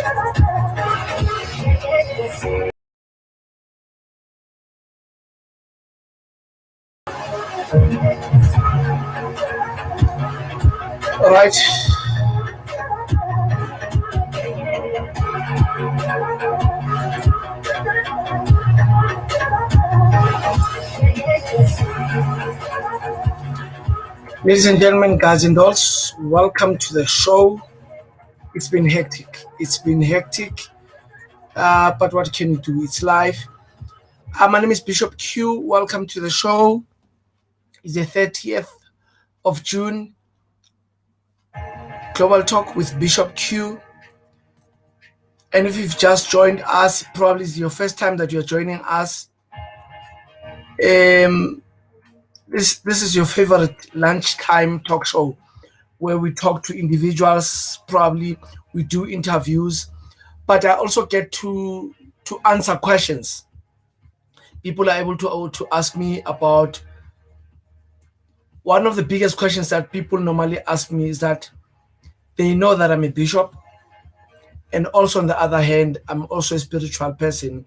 All right. Ladies and gentlemen, guys and dolls, welcome to the show. It's been hectic. But what can you do? It's life. My name is Bishop Q. Welcome to the show. It's the 30th of June. Global Talk with Bishop Q. And if you've just joined us, probably it's your first time that you're joining us. This is your favorite lunchtime talk show where we talk to individuals. Probably we do interviews, but I also get to answer questions. People are able to ask me about one of the biggest questions that people normally ask me is that they know that I'm a bishop, and also on the other hand, I'm also a spiritual person.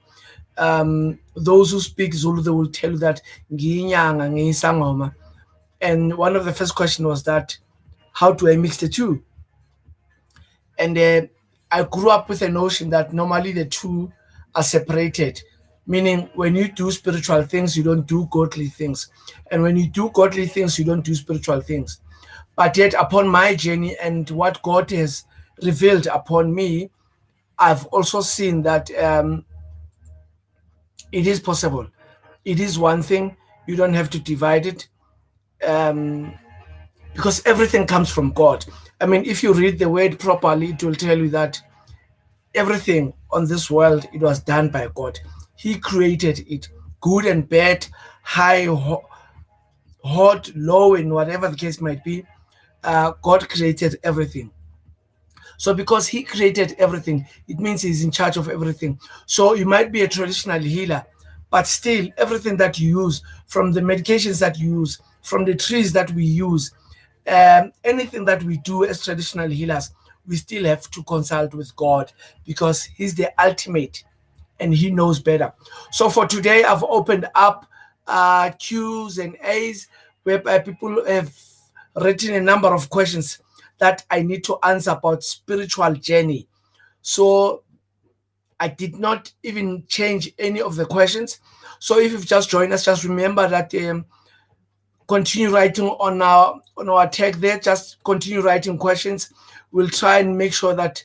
Those who speak Zulu, they will tell you that ngiyinyanga, ngiyisangoma. And one of the first questions was that, how do I mix the two? And I grew up with a notion that normally the two are separated, meaning when you do spiritual things, you don't do godly things. And when you do godly things, you don't do spiritual things. But yet, upon my journey and what God has revealed upon me, I've also seen that it is possible. It is one thing. You don't have to divide it because everything comes from God. I mean, if you read the word properly, it will tell you that everything on this world, it was done by God. He created it, good and bad, high, hot, low, and whatever the case might be. God created everything. So because he created everything, it means he's in charge of everything. So you might be a traditional healer, but still everything that you use, from the medications that you use, from the trees that we use, anything that we do as traditional healers, we still have to consult with God because he's the ultimate and he knows better. So for today, I've opened up Q's and A's whereby people have written a number of questions that I need to answer about spiritual journey. So I did not even change any of the questions. So if you've just joined us, just remember that continue writing on our tag there. Just continue writing questions. We'll try and make sure that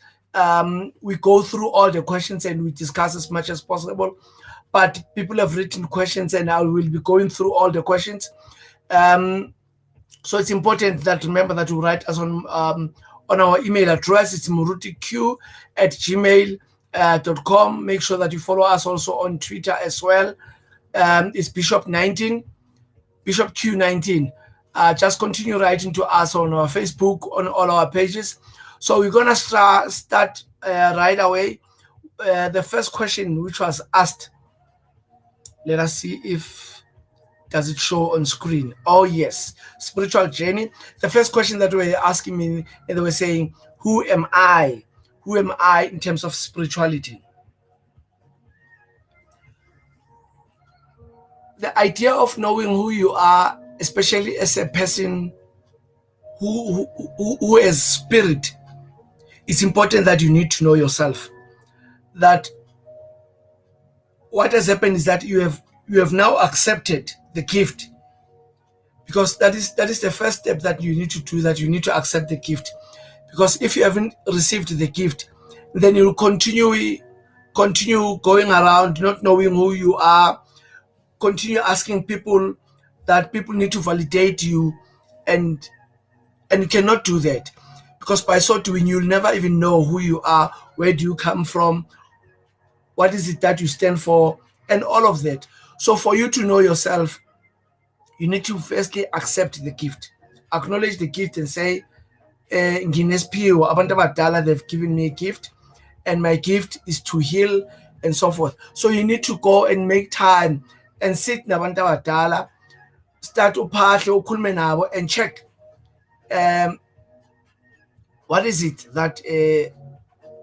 we go through all the questions and we discuss as much as possible. But people have written questions and I will be going through all the questions. So it's important that remember that you write us on our email address. It's murutiq@gmail.com. Make sure that you follow us also on Twitter as well. It's Bishop19, Bishop Q19. Just continue writing to us on our Facebook, on all our pages. So we're gonna start right away. The first question which was asked. Let us see if does it show on screen. Oh yes, spiritual journey. The first question that they were asking me, and they were saying, who am I? Who am I in terms of spirituality? The idea of knowing who you are, especially as a person who has spirit, it's important that you need to know yourself. That what has happened is that you have now accepted the gift, because that is the first step that you need to do, that you need to accept the gift. Because if you haven't received the gift, then you'll continue going around not knowing who you are, continue asking people that people need to validate you, and you cannot do that, because by so doing you'll never even know who you are, where do you come from, what is it that you stand for, and all of that. So for you to know yourself, you need to firstly accept the gift, acknowledge the gift and say, nginesphiwo, abantu abadala, they've given me a gift and my gift is to heal and so forth. So you need to go and make time and sit nabantu abadala, start uphahle ukhulume nabo and check what is it that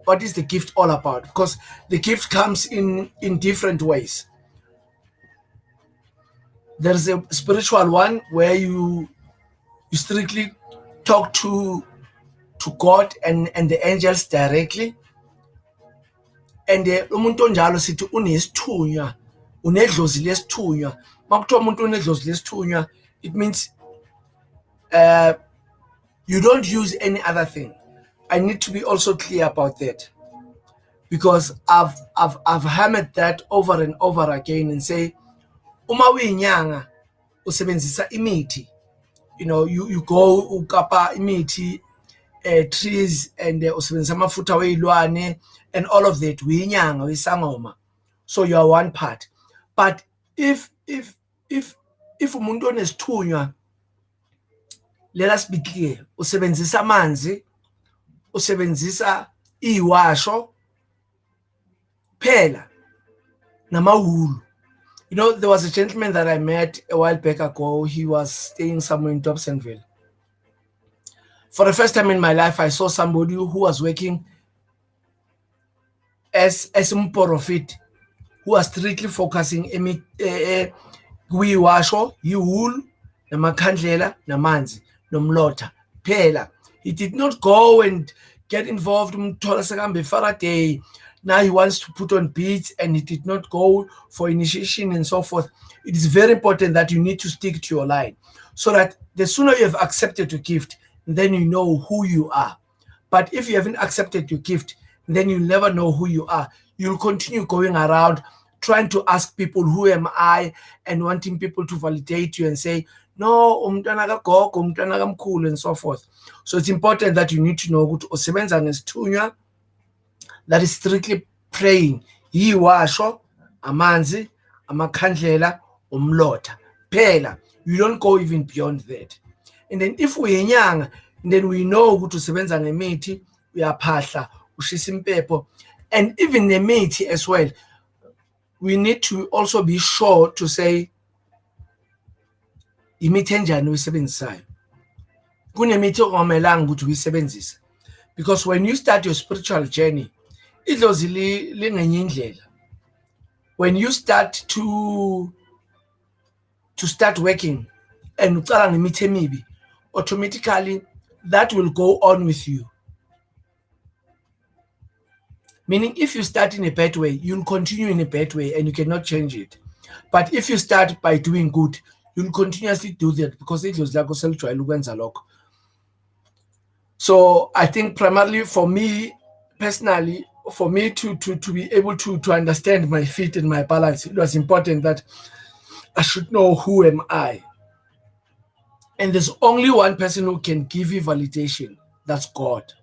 what is the gift all about? Because the gift comes in different ways. There's a spiritual one where you strictly talk to God and the angels directly. And umuntu onjalo sithi unesithunywa, unedlozi lesithunywa. Makuthiwa umuntu unedlozi lesithunywa, it means you don't use any other thing. I need to be also clear about that, because I've hammered that over and over again and say, uma uyinyanga usebenzisa imithi, you go ukapa imithi, trees, and usebenzisa amafutha weyilwane and all of that, uyinyanga uyisangoma. So you are one part. But if umuntu onesithunywa, let us be clear, usebenzisa amanzi, usebenzisa iwasho phela namawulu. There was a gentleman that I met a while back ago. He was staying somewhere in Dobsonville. For the first time in my life, I saw somebody who was working as a mporofit, who was strictly focusing kuyiwasho, yiwulu, namakhandlela, namanzi, nomlotha phela. He did not go and get involved in Faraday. Now he wants to put on beads, and he did not go for initiation and so forth. It is very important that you need to stick to your line, so that the sooner you have accepted your gift, then you know who you are. But if you haven't accepted your gift, then you'll never know who you are. You'll continue going around trying to ask people, who am I? And wanting people to validate you and say, no, umntwana kagogo, umntwana kamkhulu, and so forth. So it's important that you need to know ukuthi usebenza ngesithunywa, that is strictly praying, yiwasho, amanzi, amakhandlela, umlotha phela. You don't go even beyond that. And then if uyinyanga, then we know ukuthi usebenza ngemithi, uyaphahla, ushisa impepho, and even nemithi as well. We need to also be sure to say, imithi enjani uyisebenzisayo. Kunemithi ongamelanga ukuthi uyisebenzise, because when you start your spiritual journey, idlozi lingenye indlela. When you start to start working and ucala ngemithi emibi, automatically that will go on with you. Meaning, if you start in a bad way, you'll continue in a bad way and you cannot change it. But if you start by doing good, you'll continuously do that, because it was like a. So I think primarily for me, personally, for me to be able to understand my feet and my balance, it was important that I should know who am I. And there's only one person who can give you validation. That's God.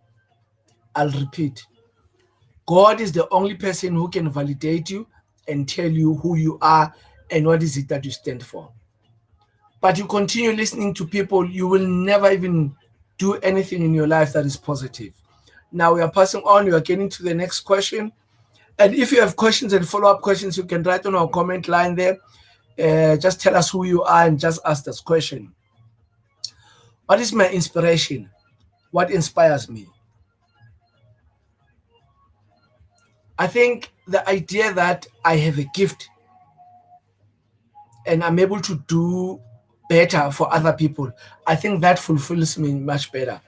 I'll repeat. God is the only person who can validate you and tell you who you are and what is it that you stand for. But you continue listening to people, you will never even do anything in your life that is positive. Now we are passing on. We are getting to the next question. And if you have questions and follow-up questions, you can write on our comment line there. Just tell us who you are and just ask this question. What is my inspiration? What inspires me? I think the idea that I have a gift and I'm able to do better for other people, I think that fulfills me much better.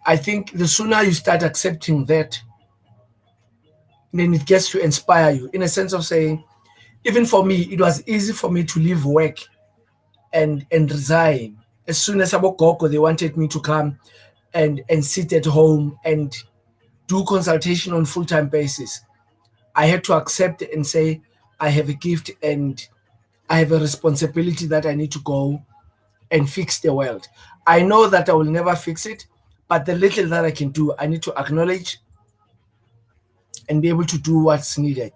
I think the sooner you start accepting that, then it gets to inspire you, in a sense of saying, even for me, it was easy for me to leave work and resign. As soon as Abokoko, they wanted me to come and sit at home and do consultation on full-time basis. I had to accept it and say, I have a gift and I have a responsibility that I need to go and fix the world. I know that I will never fix it, but the little that I can do, I need to acknowledge and be able to do what's needed.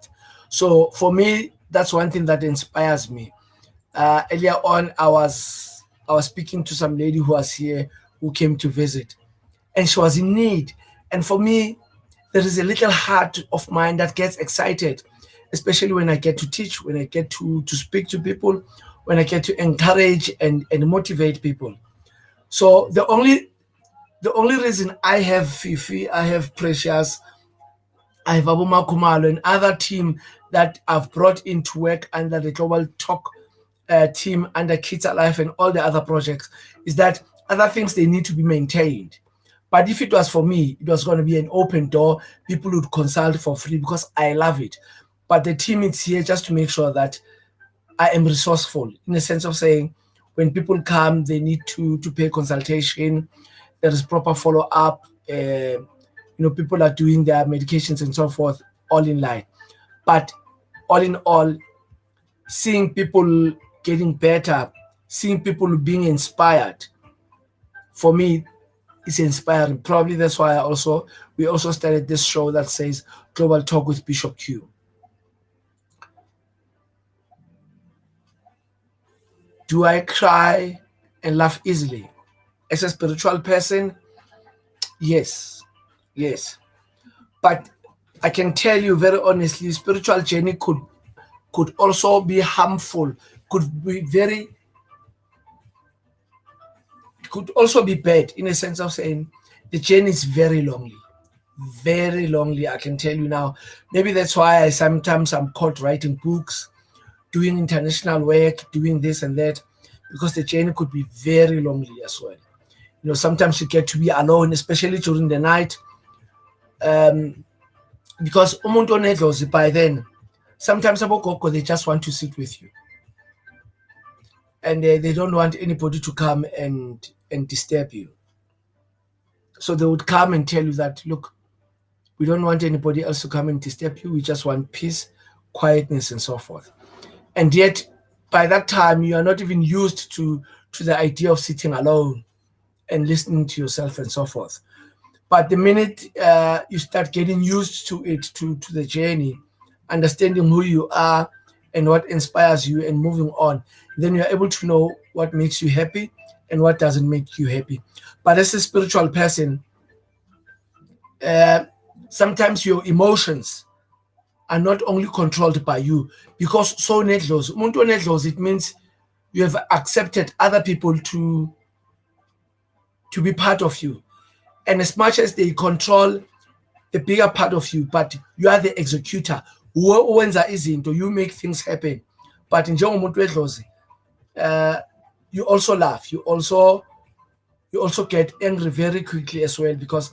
So for me, that's one thing that inspires me. Earlier on, I was speaking to some lady who was here, who came to visit, and she was in need. And for me, there is a little heart of mine that gets excited, especially when I get to teach, when I get to speak to people, when I get to encourage and motivate people. So the only reason I have Fifi, I have Precious, I have Abuma Kumalo and other team that I've brought into work under the Global Talk team, under Kids Alive and all the other projects, is that other things, they need to be maintained. But if it was for me, it was going to be an open door. People would consult for free because I love it. But the team is here just to make sure that I am resourceful, in the sense of saying, when people come, they need to pay consultation. There is proper follow up. People are doing their medications and so forth, all in line. But all in all, seeing people getting better, seeing people being inspired, for me, it's inspiring. Probably that's why we also started this show that says Global Talk with Bishop Q. Do I cry and laugh easily? As a spiritual person, yes, yes. But I can tell you very honestly, spiritual journey could also be harmful, could be very, could also be bad, in a sense of saying the journey is very lonely. Very lonely, I can tell you now. Maybe that's why sometimes I'm caught writing books, doing international work, doing this and that, because the journey could be very lonely as well. Sometimes you get to be alone, especially during the night, because umuntu onedlozi, by then, sometimes abogogo, they just want to sit with you, and they don't want anybody to come and disturb you. So they would come and tell you that, look, we don't want anybody else to come and disturb you. We just want peace, quietness, and so forth. And yet, by that time, you are not even used to the idea of sitting alone and listening to yourself and so forth. But the minute you start getting used to it, to the journey, understanding who you are and what inspires you and moving on, then you're able to know what makes you happy and what doesn't make you happy. But as a spiritual person, sometimes your emotions are not only controlled by you, because so nedlos, umuntu onedlozi, it means you have accepted other people to be part of you. And as much as they control the bigger part of you, but you are the executor. Wenza izinto, you make things happen. But in njengomuntu wedlozi, you also laugh. You also get angry very quickly as well, because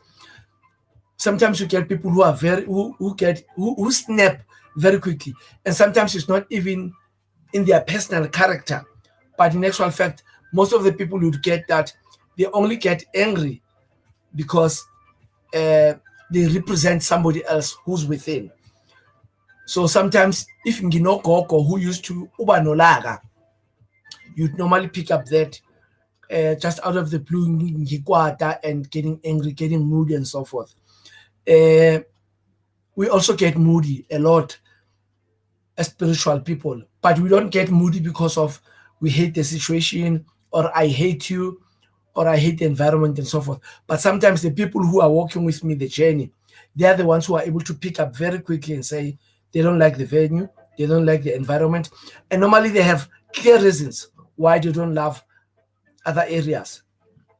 sometimes you get people who are who snap very quickly, and sometimes it's not even in their personal character, but in actual fact, most of the people would get that they only get angry because they represent somebody else who's within. So sometimes, if ngino gogo who used to uba nolaga, you'd normally pick up that just out of the blue, ngikwata, and getting angry, getting moody, and so forth. We also get moody a lot as spiritual people, but we don't get moody because of we hate the situation, or I hate you, or I hate the environment, and so forth. But sometimes the people who are walking with me the journey, they are the ones who are able to pick up very quickly and say they don't like the venue, they don't like the environment, and normally they have clear reasons why they don't love other areas.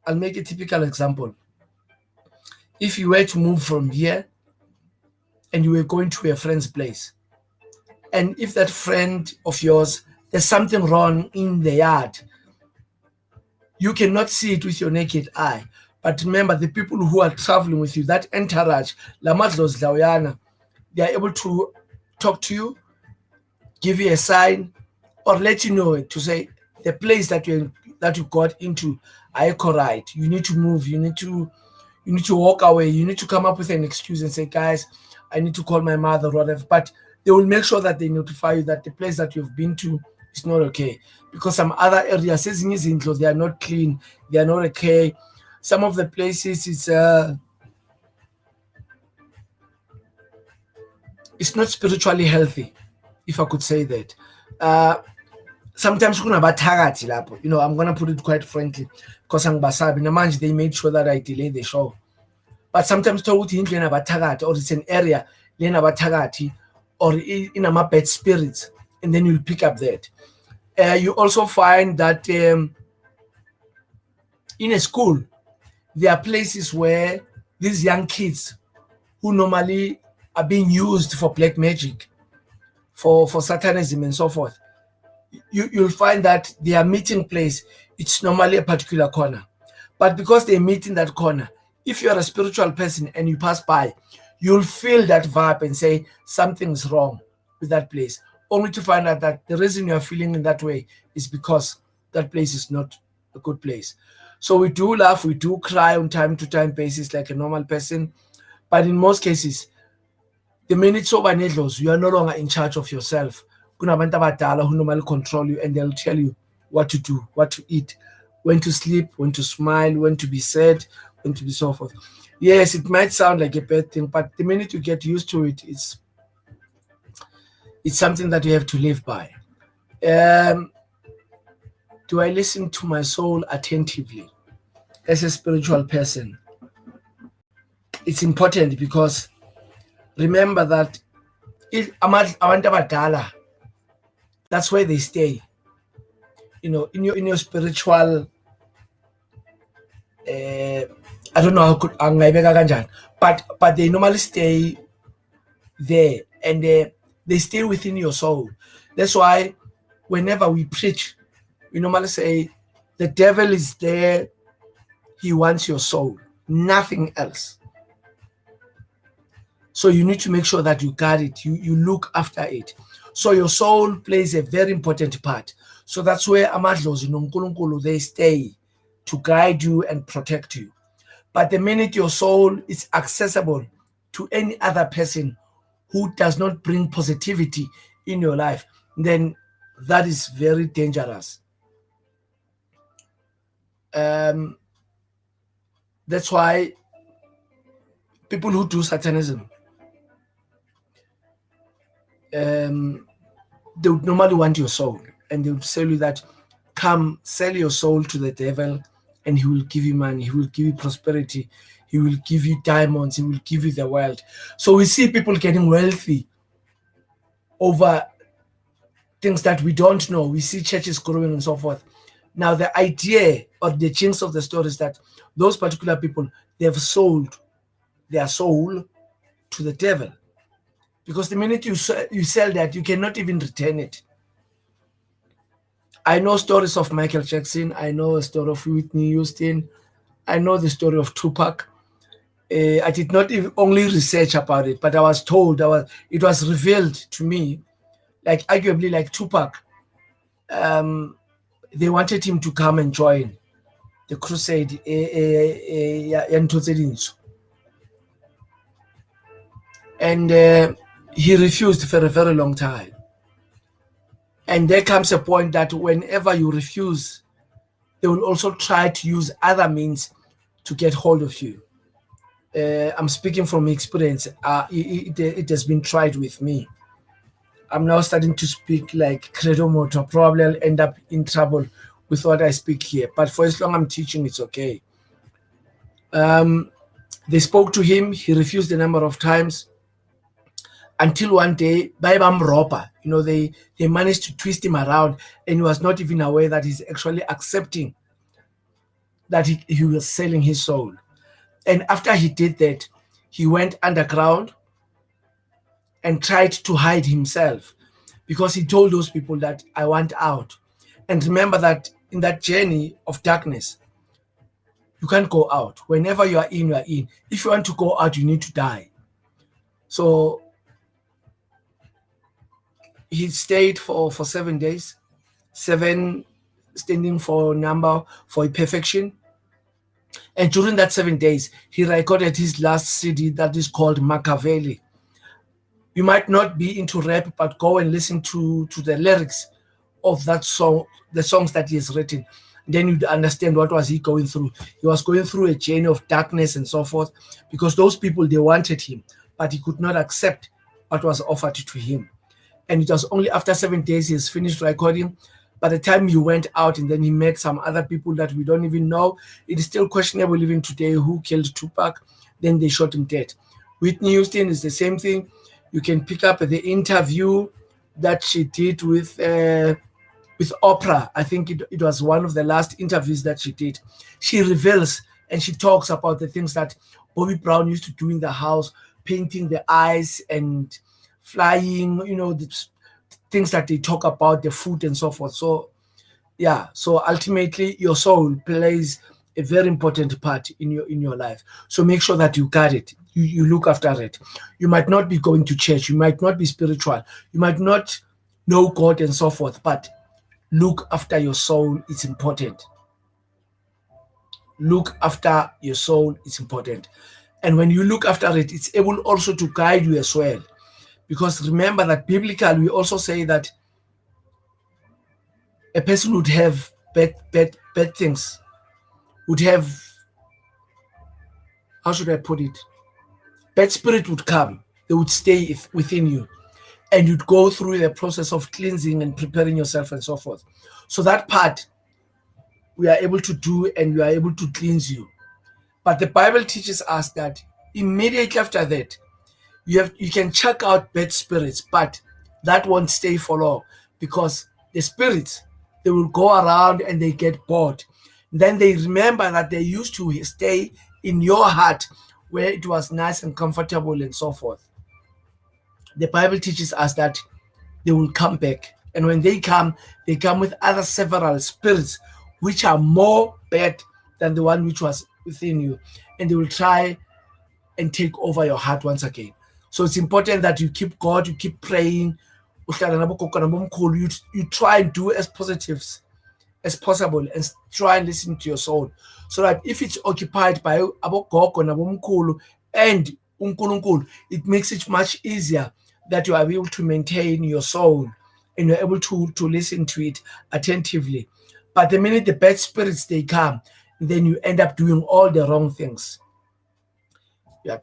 I'll make a typical example. If you were to move from here and you were going to a friend's place, and if that friend of yours, there's something wrong in the yard, you cannot see it with your naked eye. But remember, the people who are traveling with you, that entourage, Lamadlos Lawyana, they are able to talk to you, give you a sign, or let you know, to say the place that you got into, I correct. You need to move. You need to walk away. You need to come up with an excuse and say, guys, I need to call my mother or whatever. But they will make sure that they notify you that the place that you've been to is not okay. Because some other areas, they are not clean. They are not okay. Some of the places, it's not spiritually healthy, if I could say that. Sometimes kunabathakathi lapho, I'm gonna put it quite frankly, because angibasabi namanje they made sure that I delay the show. But sometimes thola ukuthi indlu enabathakathi, or it's an area lenabathakathi, or in a bad spirits, and then you'll pick up that. You also find that in a school, there are places where these young kids who normally are being used for black magic, for satanism and so forth, you'll find that their meeting place, it's normally a particular corner. But because they meet in that corner, if you're a spiritual person and you pass by, you'll feel that vibe and say something's wrong with that place, only to find out that the reason you're feeling in that way is because that place is not a good place. So we do laugh, we do cry on time to time basis like a normal person, but in most cases, the minute soba nedlozi, you are no longer in charge of yourself. Kunabantu abadala who normally control you, and they'll tell you what to do, what to eat, when to sleep, when to smile, when to be sad, when to be so forth. Yes, it might sound like a bad thing, but the minute you get used to it, it's something that you have to live by. Do I listen to my soul attentively as a spiritual person? It's important because remember that abantu abadala, that's where they stay. You know, in your spiritual, I don't know how could but they normally stay there, and they stay within your soul. That's why whenever we preach, we normally say the devil is there, he wants your soul, nothing else. So you need to make sure that you guard it, you look after it. So your soul plays a very important part. So that's where amadlozi nonkulunkulu, they stay to guide you and protect you. But the minute your soul is accessible to any other person who does not bring positivity in your life, then that is very dangerous. That's why people who do satanism, they would normally want your soul, and they would tell you that, come sell your soul to the devil and he will give you money, he will give you prosperity, he will give you diamonds, he will give you the world. So we see people getting wealthy over things that we don't know. We see churches growing and so forth. Now the idea or the jinx of the story is that those particular people, they have sold their soul to the devil, because the minute you sell that, you cannot even return it. I know stories of Michael Jackson, I know a story of Whitney Houston, I know the story of Tupac. I did not even only research about it, but I was told, it was revealed to me, like arguably like Tupac, they wanted him to come and join the crusade, and he refused for a very long time. And there comes a point that whenever you refuse, they will also try to use other means to get hold of you. I'm speaking from experience. It has been tried with me. I'm now starting to speak like credo motto. Probably I'll end up in trouble with what I speak here. But for as long I'm teaching, it's okay. They spoke to him. He refused a number of times, until one day, they managed to twist him around, and he was not even aware that he's actually accepting that he was selling his soul. And after he did that, he went underground and tried to hide himself, because he told those people that I want out. And remember that in that journey of darkness, you can't go out. Whenever you are in, you are in. If you want to go out, you need to die. So he stayed for 7 days, 7 standing for number for perfection. And during that 7 days, he recorded his last CD that is called Machiavelli. You might not be into rap, but go and listen to the lyrics of that song, the songs that he has written. Then you'd understand what was he going through. He was going through a journey of darkness and so forth, because those people, they wanted him, but he could not accept what was offered to him. And it was only after 7 days he has finished recording. By the time he went out, and then he met some other people that we don't even know. It is still questionable even today who killed Tupac. Then they shot him dead. Whitney Houston is the same thing. You can pick up the interview that she did with Oprah. I think it was one of the last interviews that she did. She reveals and she talks about the things that Bobby Brown used to do in the house, painting the eyes and flying, the things that they talk about, the food and so forth. So yeah, so ultimately your soul plays a very important part in your life. So make sure that you guard it, you look after it. You might not be going to church, you might not be spiritual, you might not know God and so forth, but look after your soul. It's important. Look after your soul. It's important. And when you look after it, it's able also to guide you as well. Because remember that biblically, we also say that a person would have bad things, would have, how should I put it? Bad spirit would come, they would stay within you, and you'd go through the process of cleansing and preparing yourself and so forth. So that part we are able to do, and we are able to cleanse you. But the Bible teaches us that immediately after that, you can check out bad spirits, but that won't stay for long, because the spirits, they will go around and they get bored. Then they remember that they used to stay in your heart where it was nice and comfortable and so forth. The Bible teaches us that they will come back, and when they come with other several spirits which are more bad than the one which was within you, and they will try and take over your heart once again. So it's important that you keep God, you keep praying, you try and do as positives as possible, and try and listen to your soul, so that if it's occupied by abogogo nabomkhulu and uNkulunkulu, it makes it much easier that you are able to maintain your soul, and you're able to listen to it attentively. But the minute the bad spirits they come, then you end up doing all the wrong things. You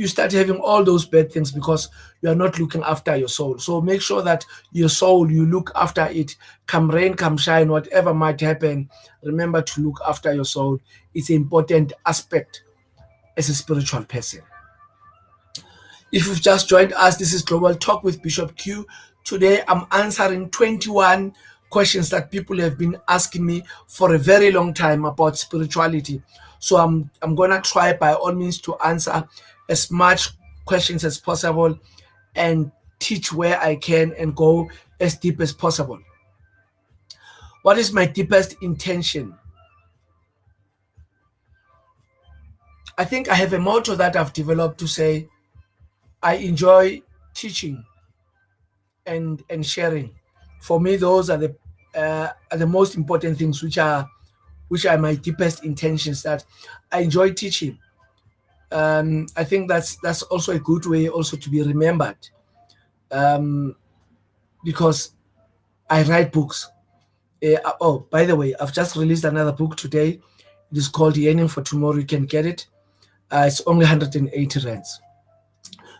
start having all those bad things because you are not looking after your soul. So make sure that your soul, you look after it. Come rain, come shine, whatever might happen, remember to look after your soul. It's an important aspect as a spiritual person. If you've just joined us, this is Global Talk with Bishop Q. Today I'm answering 21 questions that people have been asking me for a very long time about spirituality. So I'm gonna try by all means to answer as much questions as possible, and teach where I can, and go as deep as possible. What is my deepest intention? I think I have a motto that I've developed to say, I enjoy teaching and sharing. For me, those are the most important things, which are my deepest intentions. That I enjoy teaching. I think that's also a good way also to be remembered, because I write books. Oh, by the way, I've just released another book today. It is called Yearning for Tomorrow. You can get it. It's only 180 rands.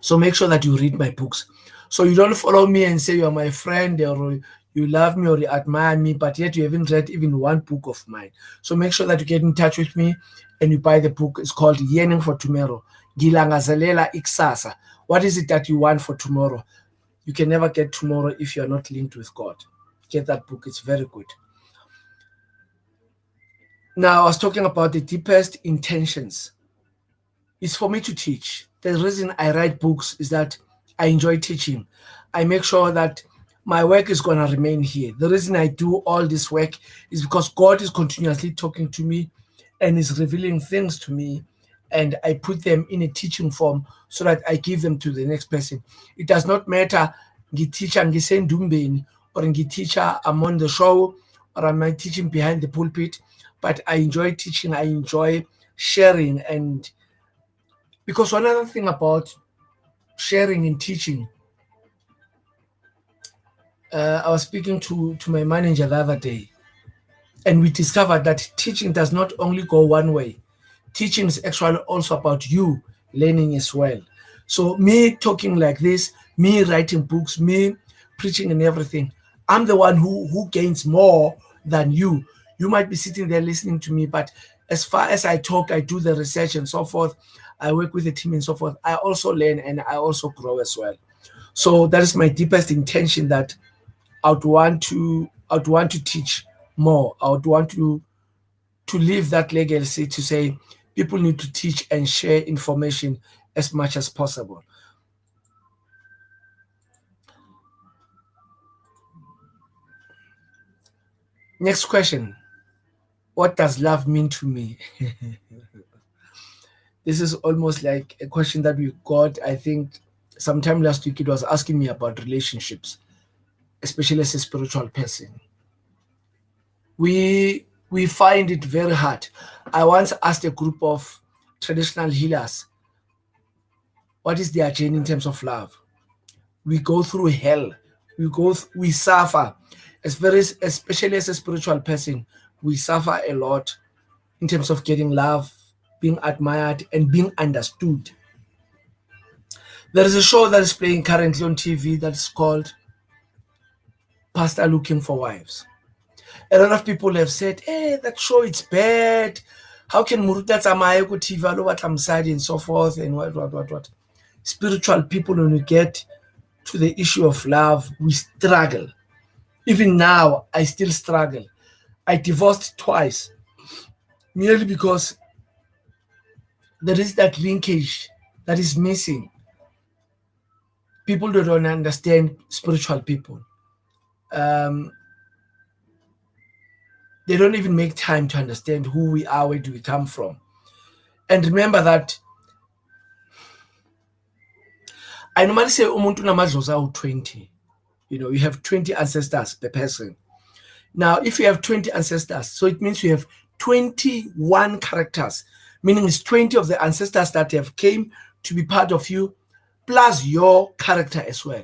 So make sure that you read my books. So you don't follow me and say you're my friend, or you love me, or you admire me, but yet you haven't read even one book of mine. So make sure that you get in touch with me and you buy the book. It's called Yearning for Tomorrow. Gilangazelela iksasa. What is it that you want for tomorrow? You can never get tomorrow if you're not linked with God. Get that book. It's very good. Now, I was talking about the deepest intentions. It's for me to teach. The reason I write books is that I enjoy teaching. I make sure that my work is going to remain here. The reason I do all this work is because God is continuously talking to me and is revealing things to me, and I put them in a teaching form so that I give them to the next person. It does not matter ngiteacher ngisendumbeni, or ngiteacher I'm on the show, or I'm teaching behind the pulpit, but I enjoy teaching. I enjoy sharing. And because one other thing about sharing and teaching, I was speaking to my manager the other day, and we discovered that teaching does not only go one way. Teaching is actually also about you learning as well. So me talking like this, me writing books, me preaching and everything, I'm the one who gains more than you. You might be sitting there listening to me, but as far as I talk, I do the research and so forth, I work with the team and so forth, I also learn and I also grow as well. So that is my deepest intention, that I would want to teach more. I would want to leave that legacy, to say People need to teach and share information as much as possible. Next question. What does love mean to me? This is almost like a question that we got, I think, sometime last week. It was asking me about relationships, especially as a spiritual person. We find it very hard. I once asked a group of traditional healers, what is their journey in terms of love? We go through hell. We suffer. Especially as a spiritual person, we suffer a lot in terms of getting love, being admired, and being understood. There is a show that is playing currently on TV that's called Pastor Looking for Wives. A lot of people have said, hey, that show, it's bad. How can Muruta Tsamaye go TV side and so forth and what. Spiritual people, when we get to the issue of love, we struggle. Even now, I still struggle. I divorced twice, merely because there is that linkage that is missing. People don't understand spiritual people. They don't even make time to understand who we are, where do we come from. And remember that I normally say umuntu namadlozi 20. You have 20 ancestors per person. Now, if you have 20 ancestors, so it means you have 21 characters, meaning it's 20 of the ancestors that have came to be part of you, plus your character as well.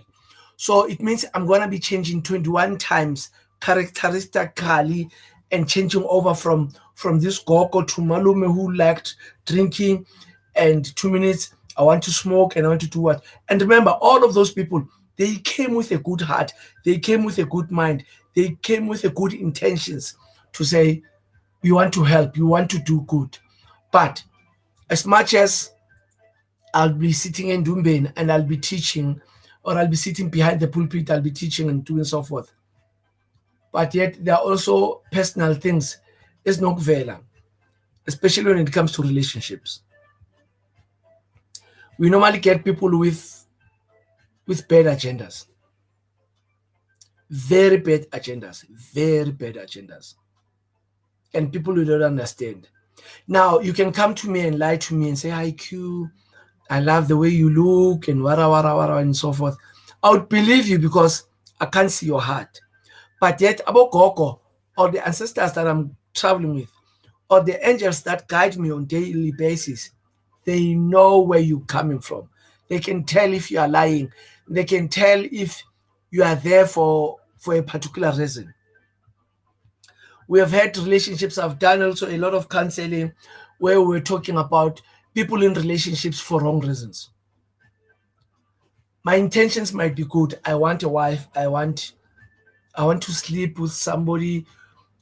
So it means I'm going to be changing 21 times characteristically and changing over from this Goko to Malume who liked drinking and 2 minutes, I want to smoke and I want to do what. And remember, all of those people, they came with a good heart. They came with a good mind. They came with a good intentions to say, we want to help, you want to do good. But as much as I'll be sitting in Dumben and I'll be teaching, or I'll be sitting behind the pulpit, I'll be teaching and doing so forth. But yet there are also personal things. It's not vela, especially when it comes to relationships. We normally get people with bad agendas. Very bad agendas. Very bad agendas. And people who don't understand. Now, you can come to me and lie to me and say, hi, Q, I love the way you look and wara, and so forth. I would believe you because I can't see your heart. But yet, about Goko, or the ancestors that I'm traveling with, or the angels that guide me on daily basis, they know where you're coming from. They can tell if you are lying. They can tell if you are there for a particular reason. We have had relationships. I've done also a lot of counseling where we're talking about people in relationships for wrong reasons. My intentions might be good. I want a wife. I want to sleep with somebody.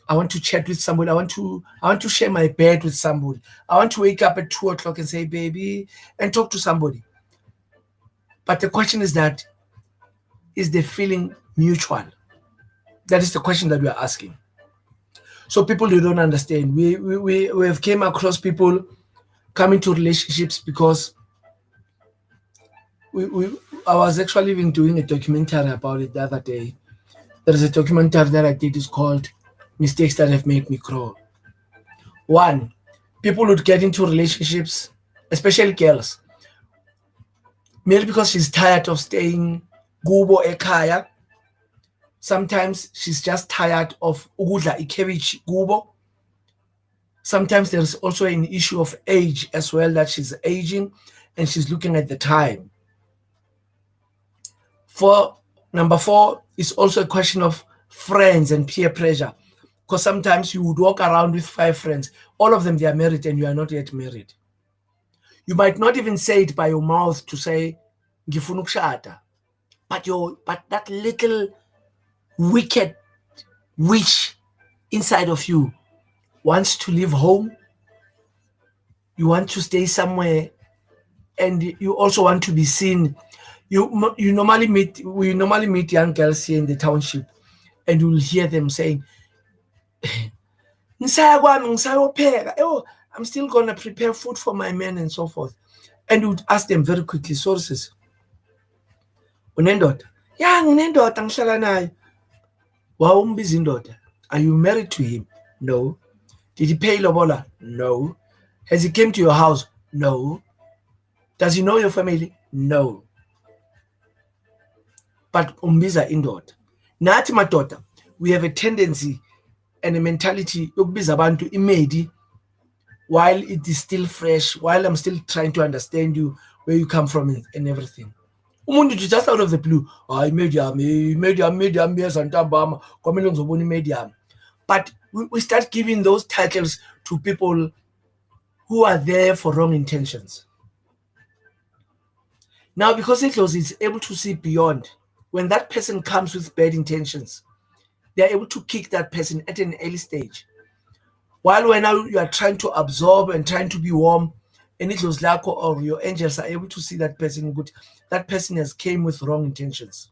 I want to chat with somebody. I want to share my bed with somebody. I want to wake up at 2 o'clock and say, baby, and talk to somebody. But the question is that, is the feeling mutual? That is the question that we are asking. So people who don't understand, we have came across people coming to relationships because I was actually even doing a documentary about it the other day. There is a documentary that I did. It's called Mistakes That Have Made Me Grow. One, people would get into relationships, especially girls, maybe because she's tired of staying gubo ekaya. Sometimes she's just tired of ukudla ikebich gubo. Sometimes there's also an issue of age as well, that she's aging and she's looking at the time. For number 4, it's also a question of friends and peer pressure. Because sometimes you would walk around with 5 friends, all of them, they are married and you are not yet married. You might not even say it by your mouth to say, ngifuna ukushada. But that little wicked witch inside of you wants to leave home. You want to stay somewhere, and you also want to be seen. We normally meet young girls here in the township, and you will hear them saying, "Ngisaya kwami ngisayopheka. Oh, I'm still gonna prepare food for my men and so forth. And you would ask them very quickly, sources. Unendoda? Yeah, nginendoda ngihlala nayo. Wawumbiza indoda? Are you married to him? No. Did he pay lobola? No. Has he came to your house? No. Does he know your family? No. But umbiza indoda. Nathi madoda, we have a tendency and a mentality yokubiza abantu imedi while it is still fresh, while I'm still trying to understand you, where you come from and everything. Umuntu just out of the blue, medium, yes, antambama, kwamele ngizobona medium. But we start giving those titles to people who are there for wrong intentions. Now, because Idlozi is able to see beyond, when that person comes with bad intentions, they're able to kick that person at an early stage. While when now you are trying to absorb and trying to be warm, and Idlozi Lako or your angels are able to see that person good, that person has came with wrong intentions.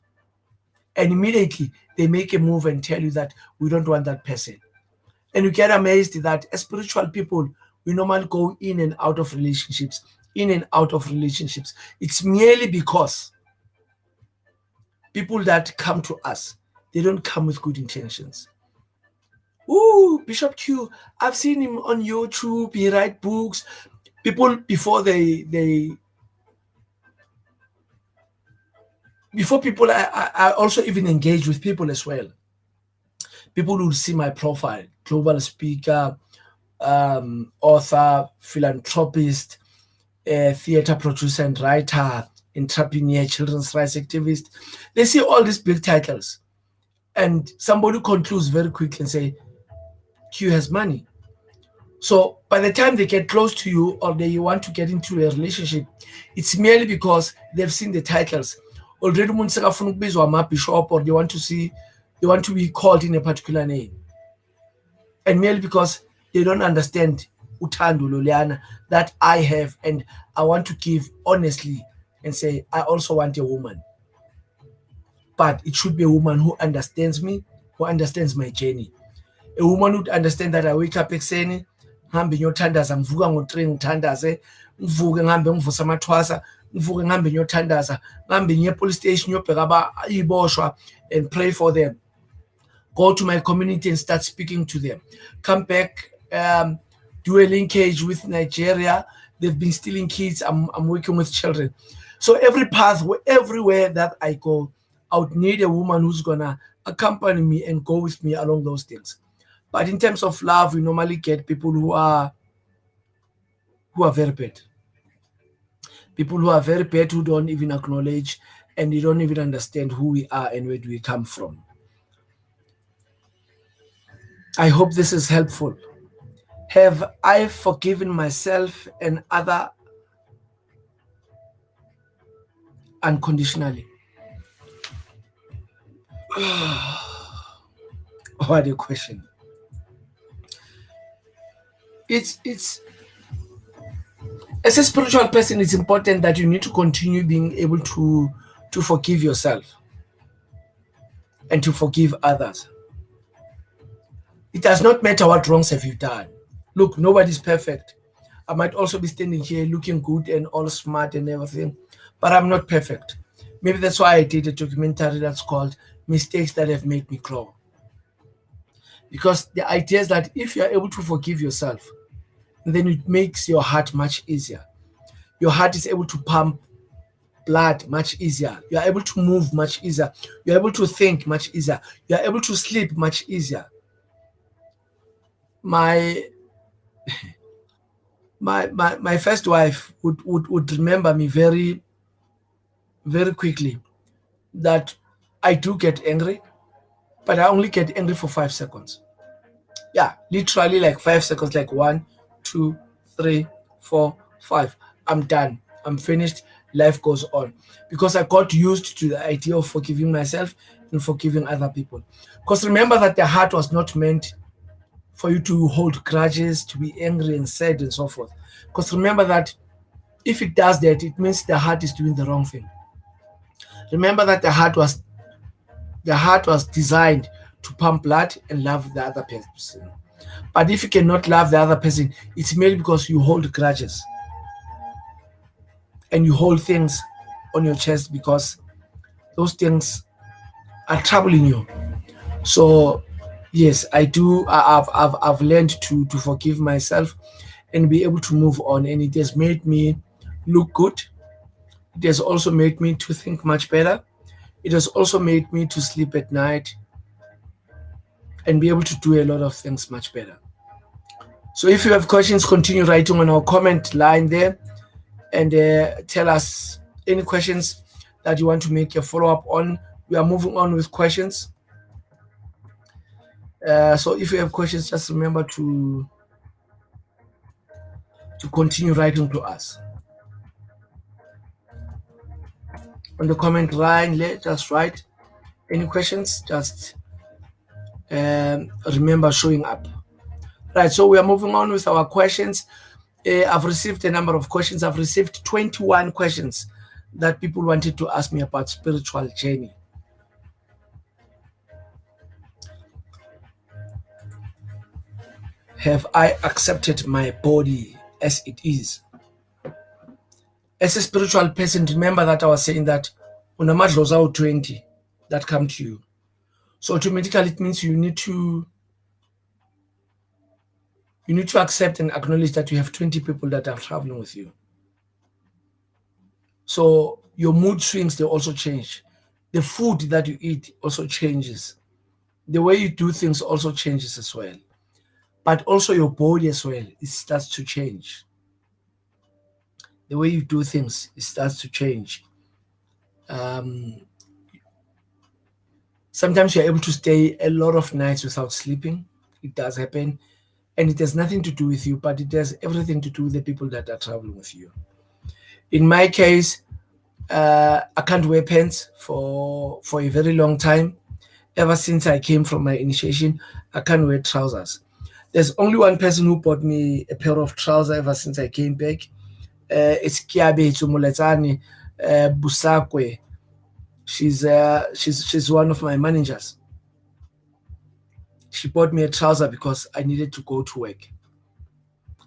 And immediately they make a move and tell you that we don't want that person. And you get amazed that as spiritual people, we normally go in and out of relationships, in and out of relationships. It's merely because people that come to us, they don't come with good intentions. Ooh, Bishop Q, I've seen him on YouTube. He write books. People before people, I also even engage with people as well. People will see my profile: global speaker, author, philanthropist, theater producer and writer, entrepreneur, children's rights activist. They see all these big titles, and somebody concludes very quickly and say, Q has money. So by the time they get close to you or they want to get into a relationship, it's merely because they've seen the titles. Already bishop, or they want to be called in a particular name. And merely because they don't understand uthando loliana that I have, and I want to give honestly and say, I also want a woman. But it should be a woman who understands me, who understands my journey. A woman would understand that I wake up ekuseni, ngihambe ngiyothandaza, ngivuka ngo-3 ngithandaze, ngivuke ngihambe ngivusa amathwasa, ngivuke ngihambe ngiyothandaza, ngihambe ngiye police station ngiyobheka iboshwa and pray for them. Go to my community and start speaking to them. Come back, do a linkage with Nigeria. They've been stealing kids. I'm working with children. So every path, everywhere that I go, I would need a woman who's gonna accompany me and go with me along those things. But in terms of love, we normally get people who are very bad. People who are very bad, who don't even acknowledge and they don't even understand who we are and where do we come from. I hope this is helpful. Have I forgiven myself and other unconditionally? What a question. It's as a spiritual person, it's important that you need to continue being able to forgive yourself and to forgive others. It does not matter what wrongs have you done. Look, nobody's perfect. I might also be standing here looking good and all smart and everything, but I'm not perfect. Maybe that's why I did a documentary that's called Mistakes That Have Made Me Grow. Because the idea is that if you're able to forgive yourself, then it makes your heart much easier. Your heart is able to pump blood much easier. You're able to move much easier. You're able to think much easier. You're able to sleep much easier. My first wife would remember me very, very quickly that I do get angry, but I only get angry for 5 seconds. Yeah, literally like 5 seconds, like 1, 2, 3, 4, 5. I'm done. I'm finished. Life goes on. Because I got used to the idea of forgiving myself and forgiving other people. Because remember that the heart was not meant for you to hold grudges, to be angry and sad and so forth. Because remember that if it does that, it means the heart is doing the wrong thing. Remember that the heart was designed to pump blood and love the other person. But if you cannot love the other person, it's merely because you hold grudges and you hold things on your chest because those things are troubling you. So yes, I do. I've learned to forgive myself and be able to move on, and it has made me look good. It has also made me to think much better. It has also made me to sleep at night and be able to do a lot of things much better. So if you have questions, continue writing on our comment line there and tell us any questions that you want to make a follow up on. We are moving on with questions. So if you have questions, just remember to continue writing to us. On the comment line, let us write any questions. Just remember showing up. Right, so we are moving on with our questions. I've received a number of questions. I've received 21 questions that people wanted to ask me about spiritual journey. Have I accepted my body as it is? As a spiritual person, remember that I was saying that unamadloza 20 that come to you. So automatically it means you need to accept and acknowledge that you have 20 people that are traveling with you. So your mood swings, they also change. The food that you eat also changes. The way you do things also changes as well. But also your body as well, it starts to change. The way you do things, it starts to change. Sometimes you're able to stay a lot of nights without sleeping. It does happen. And it has nothing to do with you, but it has everything to do with the people that are traveling with you. In my case, I can't wear pants for a very long time. Ever since I came from my initiation, I can't wear trousers. There's only one person who bought me a pair of trousers ever since I came back. It's Kiabe Tsumuletsani Busakwe. She's one of my managers. She bought me a trouser because I needed to go to work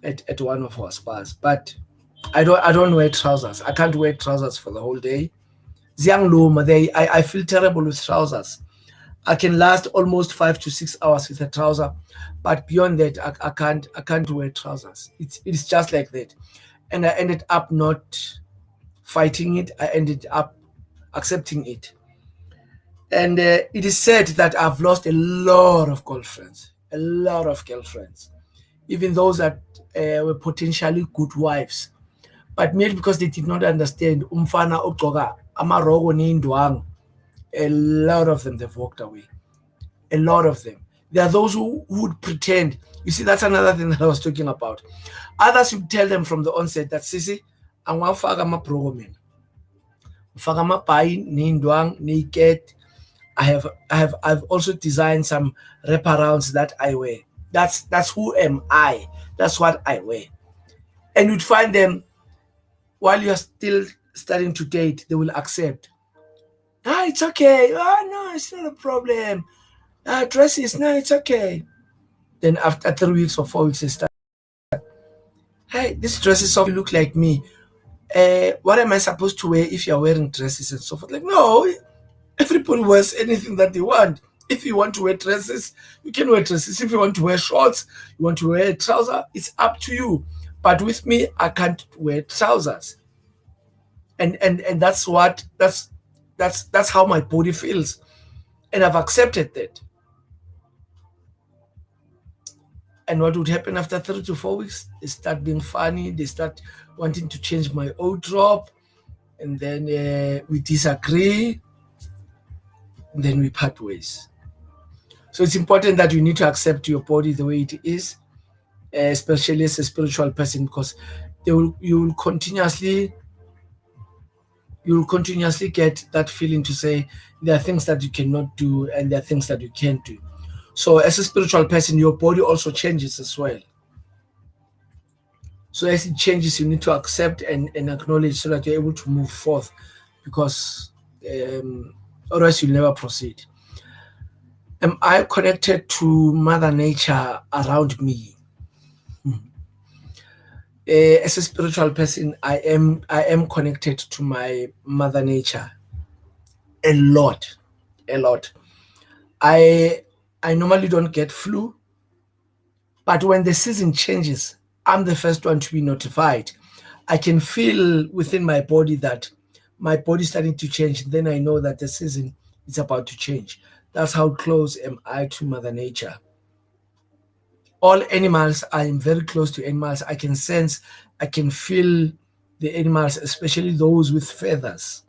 at one of our spas. But I don't wear trousers. I can't wear trousers for the whole day. I feel terrible with trousers. I can last almost 5 to 6 hours with a trouser, but beyond that, I can't wear trousers. It's just like that, and I ended up not fighting it. I ended up accepting it, and it is said that I've lost a lot of girlfriends, even those that were potentially good wives, but merely because they did not understand umfana ogcoka amarogo neindwang. A lot of them, they've walked away. A lot of them. There are those who would pretend. You see, that's another thing that I was talking about. Others would tell them from the onset that Sisi, angwafaka maprogomen. Faka mapai, nindwang, naked. I've also designed some wraparounds that I wear. That's who am I. That's what I wear. And you'd find them while you're still starting to date, they will accept. It's okay. No, it's not a problem. Dresses, no, it's okay. Then after 3 weeks or 4 weeks, they start. Hey, this dresses so look like me. What am I supposed to wear if you're wearing dresses and so forth? Like, no, everybody wears anything that they want. If you want to wear dresses, you can wear dresses. If you want to wear shorts, you want to wear a trouser, it's up to you. But with me, I can't wear trousers. And that's how my body feels. And I've accepted that. And what would happen after 3 to 4 weeks? They start being funny. They start wanting to change my wardrobe. And then we disagree. And then we part ways. So it's important that you need to accept your body the way it is, especially as a spiritual person, because you will continuously get that feeling to say there are things that you cannot do and there are things that you can't do. So as a spiritual person, your body also changes as well. So as it changes, you need to accept and acknowledge so that you're able to move forth, because otherwise you'll never proceed. Am I connected to Mother Nature around me? As a spiritual person, I am connected to my Mother Nature a lot, a lot. I I normally don't get flu, but when the season changes, I'm the first one to be notified. I can feel within my body that my body's starting to change. Then I know that the season is about to change. That's how close am I to Mother Nature. All animals, I am very close to animals. I can sense, I can feel the animals, especially those with feathers,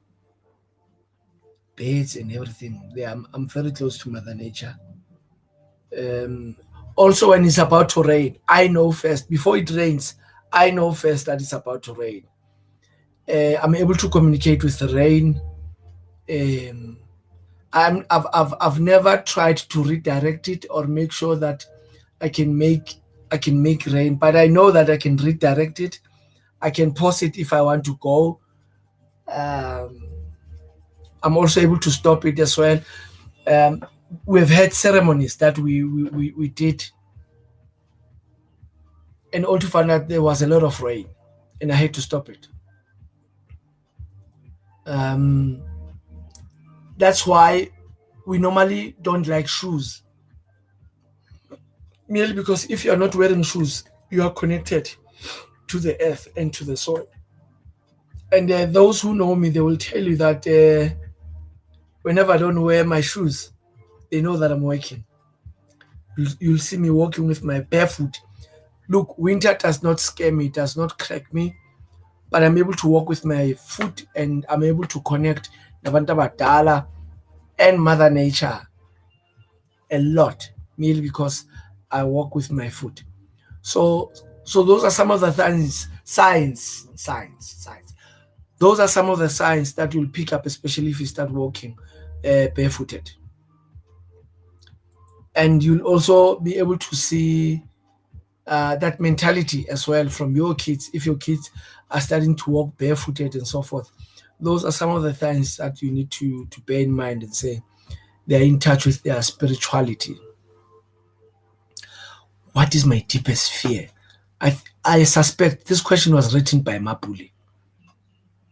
birds and everything. I'm very close to Mother Nature. Um, Also, when it's about to rain, I know first, before it rains, I know first that it's about to rain. I'm able to communicate with the rain. Um, I've never tried to redirect it or make sure that I can make I can make rain, but I know that I can redirect it. I can pause it if I want to go. Um, I'm also able to stop it as well. Um, we've had ceremonies that we did, and all to find out there was a lot of rain, and I had to stop it. Um, that's why we normally don't like shoes, merely because if you are not wearing shoes, you are connected to the earth and to the soil. And those who know me, they will tell you that whenever I don't wear my shoes, they know that I'm working. You'll see me walking with my barefoot. Look, winter does not scare me, it does not crack me, but I'm able to walk with my foot and I'm able to connect nabantu abadala and Mother Nature a lot, merely because I walk with my foot. So, so those are some of the things, signs. Those are some of the signs that you'll pick up, especially if you start walking barefooted. And you'll also be able to see that mentality as well from your kids. If your kids are starting to walk barefooted and so forth, those are some of the things that you need to bear in mind and say they're in touch with their spirituality. What is my deepest fear? I suspect this question was written by Mapuli,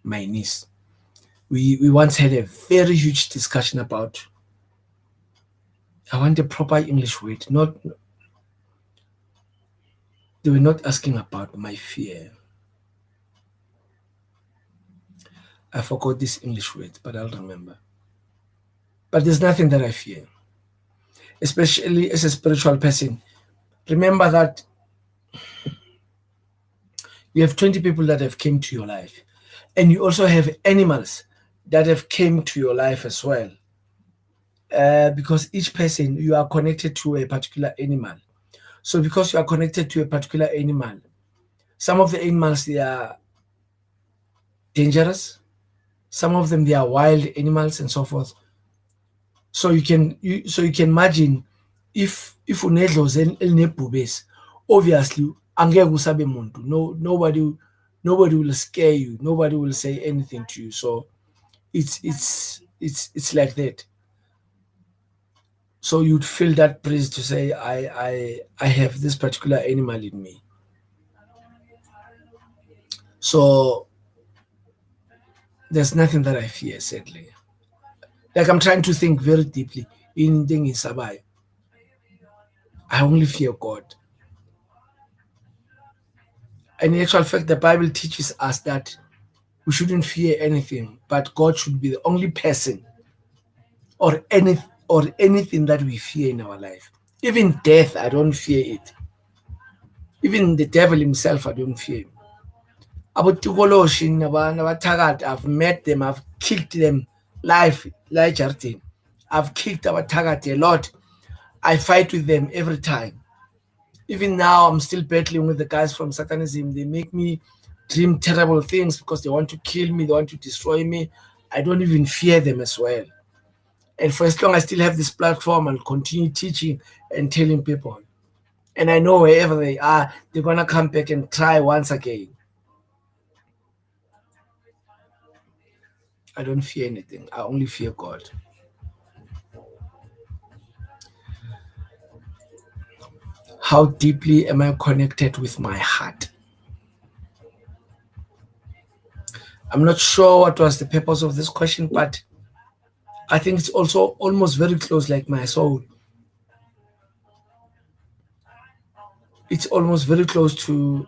my niece. We once had a very huge discussion about, I want a proper English word. Not They were not asking about my fear. I forgot this English word, but I'll remember. But there's nothing that I fear, especially as a spiritual person. Remember that you have 20 people that have came to your life, and you also have animals that have came to your life as well. Because each person, you are connected to a particular animal. So because you are connected to a particular animal, some of the animals, they are dangerous. Some of them, they are wild animals and so forth. So you can imagine, if unedlozi elinebhubesi, obviously angeke usabe muntu. No, nobody will scare you, nobody will say anything to you. So it's like that. So you'd feel that breeze to say, I have this particular animal in me. So there's nothing that I fear, sadly. Like, I'm trying to think very deeply in thinking Sabai. I only fear God. And in actual fact, the Bible teaches us that we shouldn't fear anything, but God should be the only person or anything that we fear in our life. Even death, I don't fear it. Even the devil himself, I don't fear him. About Tukoloshi, Nabathakati, I've met them, I've kicked them live, like Jartin. I've kicked Abathakati a lot. I fight with them every time. Even now, I'm still battling with the guys from Satanism. They make me dream terrible things because they want to kill me, they want to destroy me. I don't even fear them as well. And for as long as I still have this platform, I'll continue teaching and telling people. And I know wherever they are, they're going to come back and try once again. I don't fear anything. I only fear God. How deeply am I connected with my heart? I'm not sure what was the purpose of this question, but I think it's also almost very close, like my soul. It's almost very close to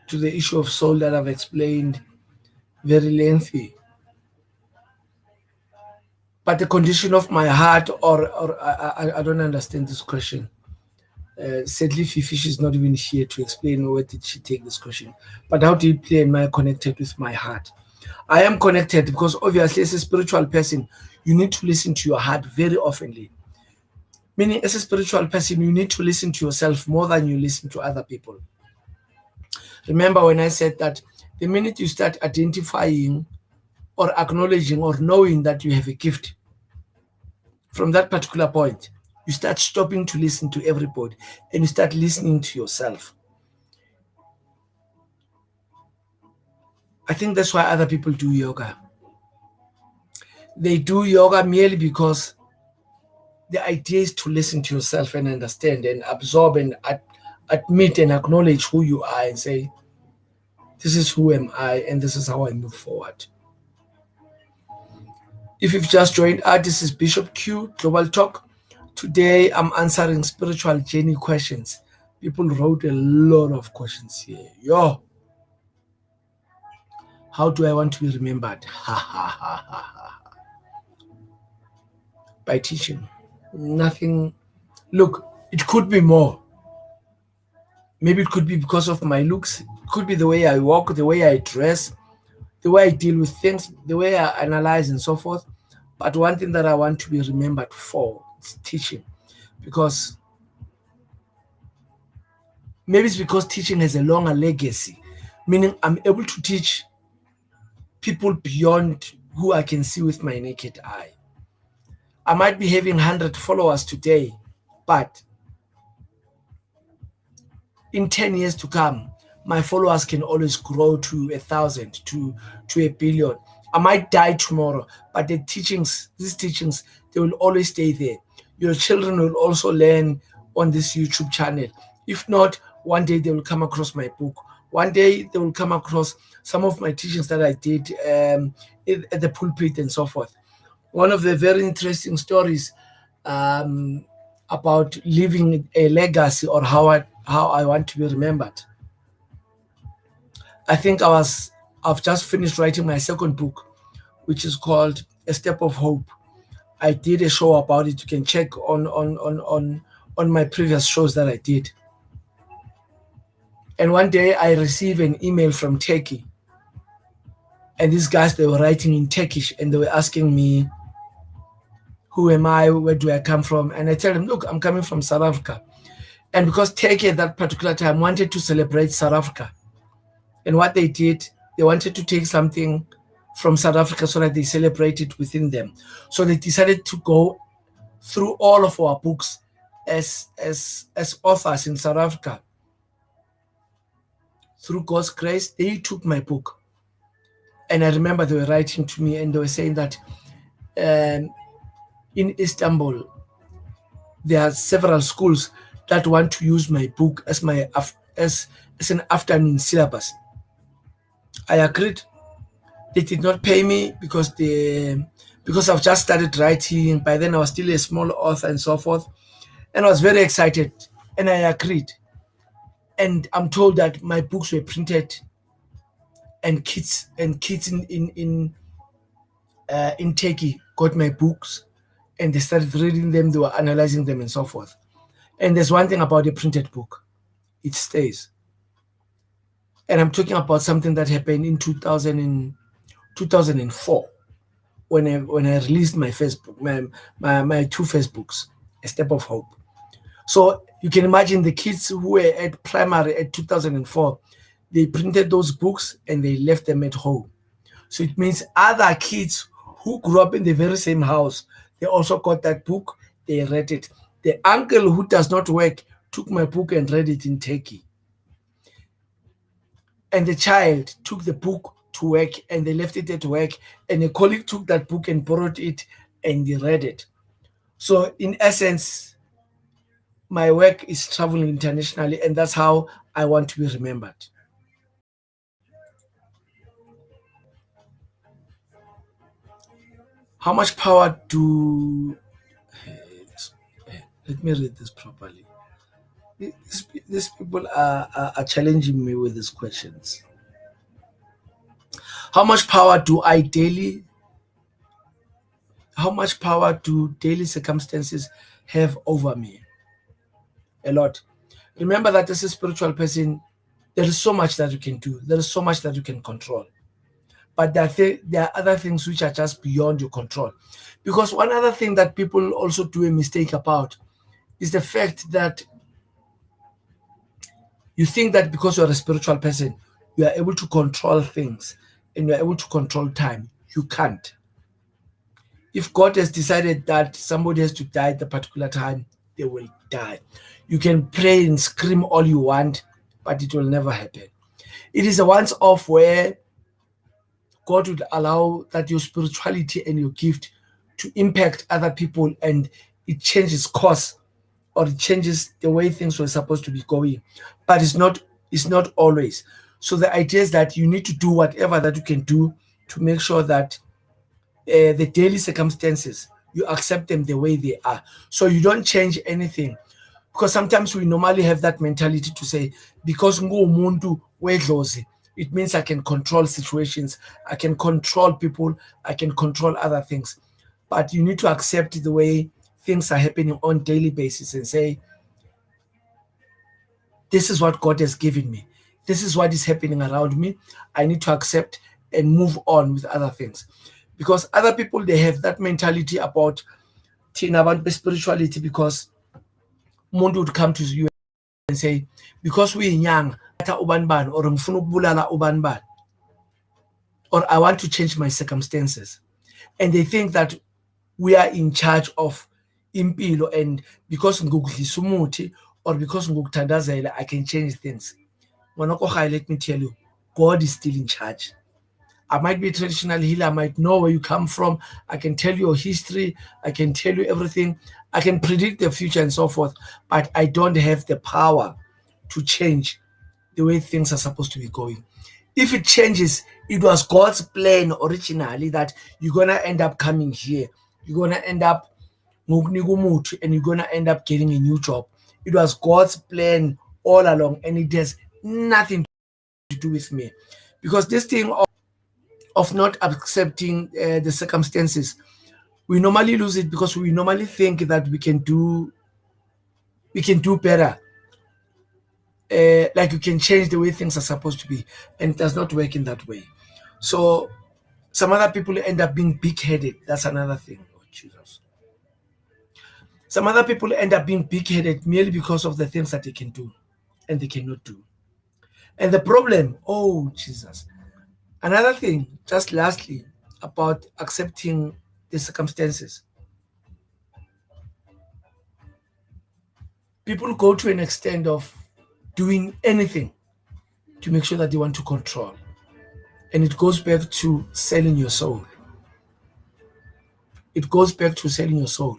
the issue of soul that I've explained very lengthy. But the condition of my heart, or I don't understand this question. Sadly, Fifish is not even here to explain where did she take this question. But how deeply am I connected with my heart? I am connected because obviously, as a spiritual person, you need to listen to your heart very oftenly. Meaning, as a spiritual person, you need to listen to yourself more than you listen to other people. Remember when I said that the minute you start identifying or acknowledging or knowing that you have a gift, from that particular point, you start stopping to listen to everybody and you start listening to yourself. I think that's why other people do yoga. They do yoga merely because the idea is to listen to yourself and understand and absorb and admit and acknowledge who you are and say, this is who am I and this is how I move forward. If you've just joined us, this is Bishop Q Global Talk. Today I'm answering spiritual journey questions. People wrote a lot of questions here. Yo, how do I want to be remembered? Ha ha ha ha ha. By teaching. Nothing. Look, it could be more. Maybe it could be because of my looks. It could be the way I walk, the way I dress, the way I deal with things, the way I analyze and so forth. But one thing that I want to be remembered for is teaching. Because maybe it's because teaching has a longer legacy, meaning I'm able to teach people beyond who I can see with my naked eye. I might be having 100 followers today, but in 10 years to come, my followers can always grow to 1,000, to a billion. I might die tomorrow, but these teachings, they will always stay there. Your children will also learn on this YouTube channel. If not, one day they will come across my book. One day they will come across some of my teachings that I did at the pulpit and so forth. One of the very interesting stories about leaving a legacy or how I want to be remembered. I think I've just finished writing my second book, which is called A Step of Hope. I did a show about it. You can check on my previous shows that I did. And one day I received an email from Turkey. And these guys, they were writing in Turkish and they were asking me, who am I? Where do I come from? And I tell them, look, I'm coming from South Africa. And because Turkey at that particular time wanted to celebrate South Africa. And what they did, they wanted to take something from South Africa so that they celebrate it within them. So they decided to go through all of our books as authors in South Africa. Through God's grace, they took my book. And I remember they were writing to me and they were saying that in Istanbul, there are several schools that want to use my book as an afternoon syllabus. I agreed. They did not pay me because I've just started writing. By then I was still a small author and so forth. And I was very excited. And I agreed. And I'm told that my books were printed and kids in Turkey got my books and they started reading them, they were analyzing them and so forth. And there's one thing about a printed book, it stays. And I'm talking about something that happened in 2004 when I released my first book, my two first books, A Step of Hope. So you can imagine the kids who were at primary at 2004, they printed those books and they left them at home. So it means other kids who grew up in the very same house, they also got that book, they read it. The uncle who does not work took my book and read it in Turkey. And the child took the book to work and they left it at work. And a colleague took that book and borrowed it and they read it. So in essence, my work is traveling internationally, and that's how I want to be remembered. How much power do let me read this properly. These people are challenging me with these questions. How much power do I daily how much power do daily circumstances have over me? A lot. Remember that as a spiritual person, there is so much that you can do. There is so much that you can control. But there are other things which are just beyond your control. Because one other thing that people also do a mistake about is the fact that you think that because you're a spiritual person, you are able to control things and you're able to control time. You can't. If God has decided that somebody has to die at a particular time, they will die. You can pray and scream all you want, but it will never happen. It is a once off where God would allow that your spirituality and your gift to impact other people and it changes course or it changes the way things were supposed to be going. But it's not always. So the idea is that you need to do whatever that you can do to make sure that the daily circumstances you accept them the way they are. So you don't change anything. Because sometimes we normally have that mentality to say, because ngumuntu wedlozi, it means I can control situations, I can control people, I can control other things. But you need to accept the way things are happening on daily basis and say, this is what God has given me. This is what is happening around me. I need to accept and move on with other things. Because other people, they have that mentality about spirituality because umuntu would come to you and say, because we're young, or I want to change my circumstances. And they think that we are in charge of impilo, and because ngukudlisa umuthi or because ngukuthandazela, I can change things. Let me tell you, God is still in charge. I might be a traditional healer, I might know where you come from, I can tell you your history, I can tell you everything, I can predict the future and so forth, but I don't have the power to change the way things are supposed to be going. If it changes, it was God's plan originally that you're gonna end up coming here, you're gonna end up and you're gonna end up getting a new job. It was God's plan all along, and it has nothing to do with me. Because this thing of not accepting the circumstances, we normally lose it because we normally think that we can do better. Like you can change the way things are supposed to be, and it does not work in that way. So some other people end up being big-headed. That's another thing. Oh, Jesus. Some other people end up being big-headed merely because of the things that they can do and they cannot do. And the problem, oh Jesus. Another thing, just lastly, about accepting the circumstances. People go to an extent of doing anything to make sure that they want to control. And it goes back to selling your soul. It goes back to selling your soul.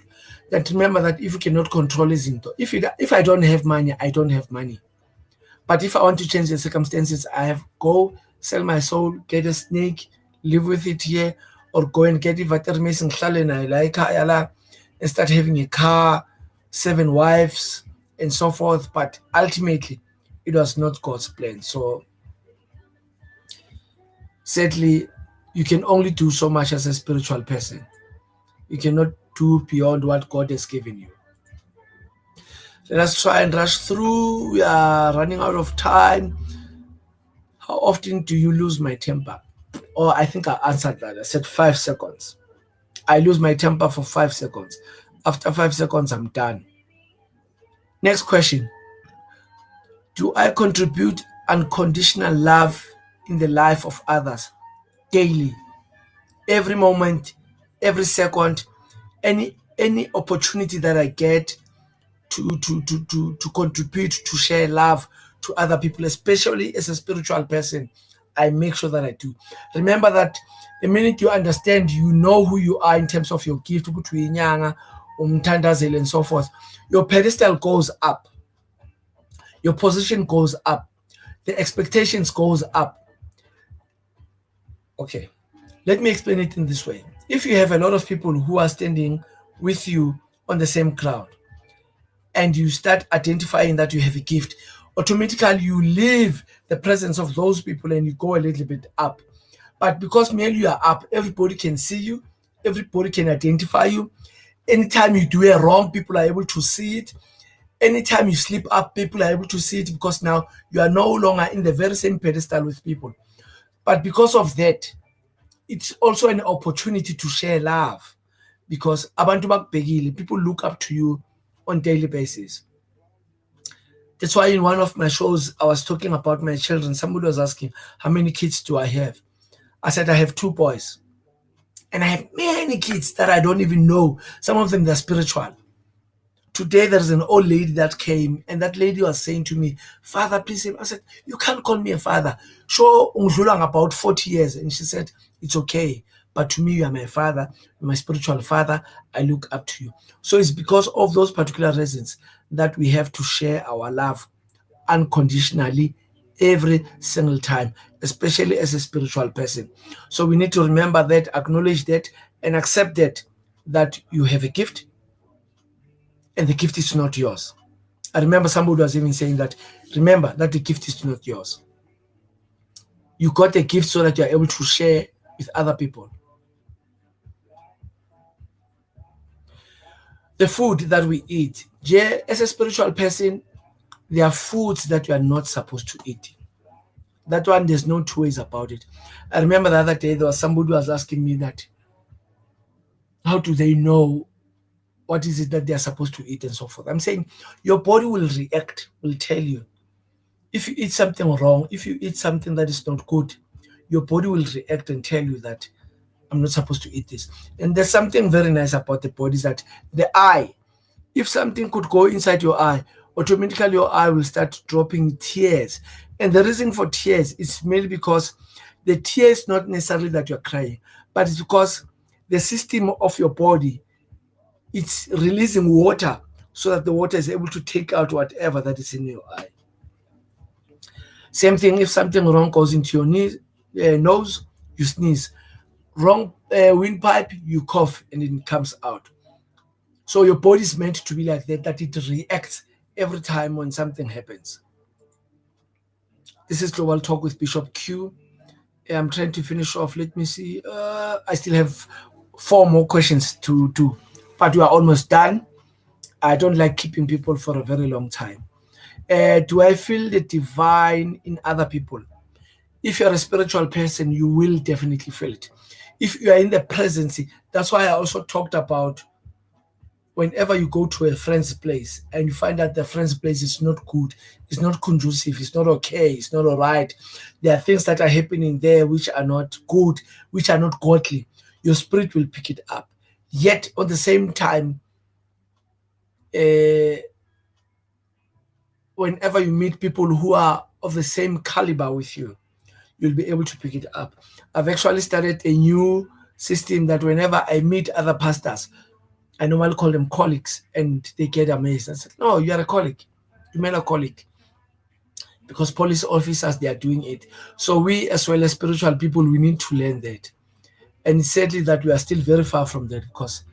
That remember that if you cannot control izinto, if I don't have money, I don't have money. But if I want to change the circumstances, I have go sell my soul, get a snake, live with it here, or go and get it and start having a car, 7 wives, and so forth. But ultimately, it was not God's plan. So sadly, you can only do so much as a spiritual person. You cannot do beyond what God has given you. Let us try and rush through. We are running out of time. How often do you lose my temper? Oh, I think I answered that. I said 5 seconds. I lose my temper for 5 seconds. After 5 seconds, I'm done. Next question. Do I contribute unconditional love in the life of others daily? Every moment, every second, any opportunity that I get to contribute, to share love to other people, especially as a spiritual person, I make sure that I do. Remember that the minute you understand, you know who you are in terms of your gift, umthandazeli and so forth, your pedestal goes up, your position goes up, the expectations goes up. Okay, let me explain it in this way. If you have a lot of people who are standing with you on the same crowd, and you start identifying that you have a gift, automatically you leave the presence of those people and you go a little bit up. But because merely you are up, everybody can see you, everybody can identify you. Anytime you do a wrong, people are able to see it. Anytime you slip up, people are able to see it, because now you are no longer in the very same pedestal with people. But because of that, it's also an opportunity to share love, because abantu bakubhekile, people look up to you on daily basis. That's why in one of my shows, I was talking about my children. Somebody was asking, how many kids do I have? I said, I have 2 boys. And I have many kids that I don't even know. Some of them, they're spiritual. Today, there's an old lady that came, and that lady was saying to me, Father, please. I said, you can't call me a father. Sure, ungidlula about 40 years. And she said, it's okay. But to me, you are my father, my spiritual father. I look up to you. So it's because of those particular reasons that we have to share our love unconditionally every single time, especially as a spiritual person. So we need to remember that, acknowledge that, and accept that you have a gift, and the gift is not yours. I remember somebody was even saying that, remember that the gift is not yours. You got a gift so that you're able to share with other people. The food that we eat, as a spiritual person, there are foods that you are not supposed to eat. That one, there's no two ways about it. I remember the other day, there was somebody who was asking me that, how do they know what is it that they are supposed to eat and so forth? I'm saying your body will react, will tell you. If you eat something wrong, if you eat something that is not good, your body will react and tell you that I'm not supposed to eat this. And there's something very nice about the body, is that the eye, if something could go inside your eye, automatically your eye will start dropping tears. And the reason for tears is mainly because the tears, not necessarily that you're crying, but it's because the system of your body, it's releasing water so that the water is able to take out whatever that is in your eye. Same thing, if something wrong goes into your nose, you sneeze. Wrong windpipe, you cough, and it comes out. So your body is meant to be like that it reacts every time when something happens. This is Global Talk with Bishop Q. I'm trying to finish off. Let me see. I still have 4 more questions to do, but we are almost done. I don't like keeping people for a very long time. Do I feel the divine in other people? If you're a spiritual person, you will definitely feel it. If you are in the presence, that's why I also talked about whenever you go to a friend's place and you find that the friend's place is not good, it's not conducive, it's not okay, it's not all right, there are things that are happening there which are not good, which are not godly, your spirit will pick it up. Yet, at the same time, whenever you meet people who are of the same caliber with you, you'll be able to pick it up. I've actually started a new system that whenever I meet other pastors, I normally call them colleagues, and they get amazed. I said, no, you are a colleague. You mean a colleague. Because police officers, they are doing it. So we, as well as spiritual people, we need to learn that. And sadly that we are still very far from that, because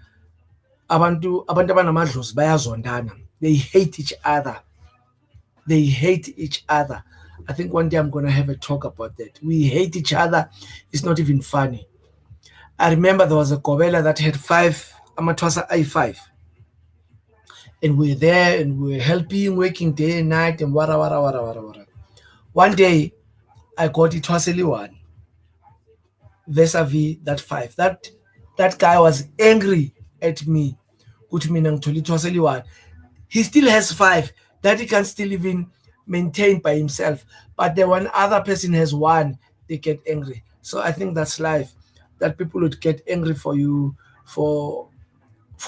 abantu abanamadlozi bayazondana. They hate each other. They hate each other. I think one day I'm going to have a talk about that. We hate each other. It's not even funny. I remember there was a Kobela that had 5 Amatwasa I5. And we were there and we were helping, working day and night and wara, wara, wara, wara, wara. One day, I got it was only 1 vis-a-vis that 5. That guy was angry at me. It was only 1. He still has 5 that he can still even maintain by himself. But the one other person has 1, they get angry. So I think that's life. That people would get angry for you for